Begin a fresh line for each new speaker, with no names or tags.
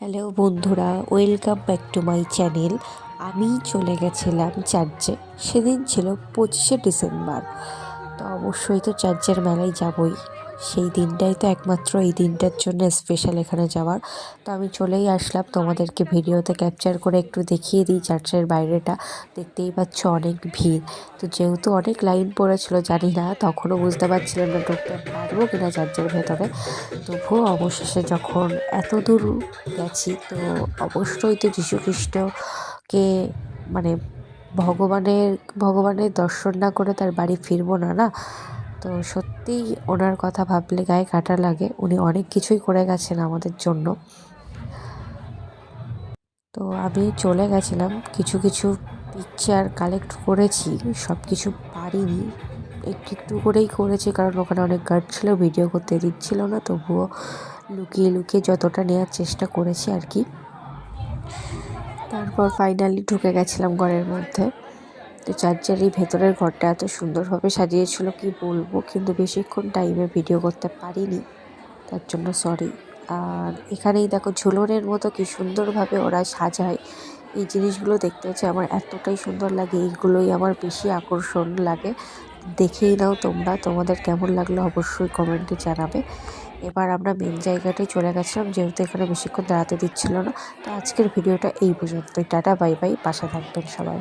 Hello বন্ধুরা, welcome back to my channel. আমি চলে গেছিলাম চার্চে। সেদিন ছিল 25শে ডিসেম্বর। তো অবশ্যই তো চার্চের মেলায় যাবই। সেই দিনটাই তো একমাত্র এই দিনটার জন্য স্পেশাল এখানে যাওয়ার। তো আমি চলেই আসলাম, তোমাদেরকে ভিডিওতে ক্যাপচার করে একটু দেখিয়ে দিই চার্চের বাইরেটা। দেখতেই পাচ্ছ অনেক ভিড়। তো যেহেতু অনেক লাইন পড়েছিল, জানি না তখনও বুঝতে পারছিলাম না ঢুকতে পারবো কিনা চার্চের ভেতরে। তবুও অবশেষে যখন এত দূর গেছি, তো অবশ্যই তো যীশুখ্রিস্টকে মানে ভগবানের দর্শন না করে তার বাড়ি ফিরবো না না। তো সত্যিই ওনার কথা ভাবলে গায়ে কাঁটা লাগে। উনি অনেক কিছুই করে গেছেন আমাদের জন্য। তো আমি চলে গেছিলাম, কিছু কিছু পিকচার কালেক্ট করেছি, সব কিছু পারিনি, একটু একটু করেই করেছি, কারণ ওখানে অনেক গার্ড ছিল, ভিডিও করতে দিচ্ছিল না। তবুও লুকিয়ে লুকিয়ে যতটা নেওয়ার চেষ্টা করেছি আর কি। তারপর ফাইনালি ঢুকে গেছিলাম ঘরের মধ্যে। তো চার্চের এই ভেতরের ঘরটা এত সুন্দরভাবে সাজিয়েছিল কি বলবো, কিন্তু বেশিক্ষণ টাইমে ভিডিও করতে পারিনি, তার জন্য সরি। আর এখানেই দেখো ঝুলনের মতো কি সুন্দরভাবে ওরা সাজায়। এই জিনিসগুলো দেখতে হচ্ছে আমার এতটাই সুন্দর লাগে, এইগুলোই আমার বেশি আকর্ষণ লাগে। দেখেই নাও তোমরা, তোমাদের কেমন লাগলো অবশ্যই কমেন্টে জানাবে। এবার আমরা মেন জায়গাটায় চলে গেছিলাম, যেহেতু এখানে বেশিক্ষণ দাঁড়াতে দিচ্ছিল না। তো আজকের ভিডিওটা এই পর্যন্তই। টাটা বাই বাই, পাশে থাকবেন সবাই।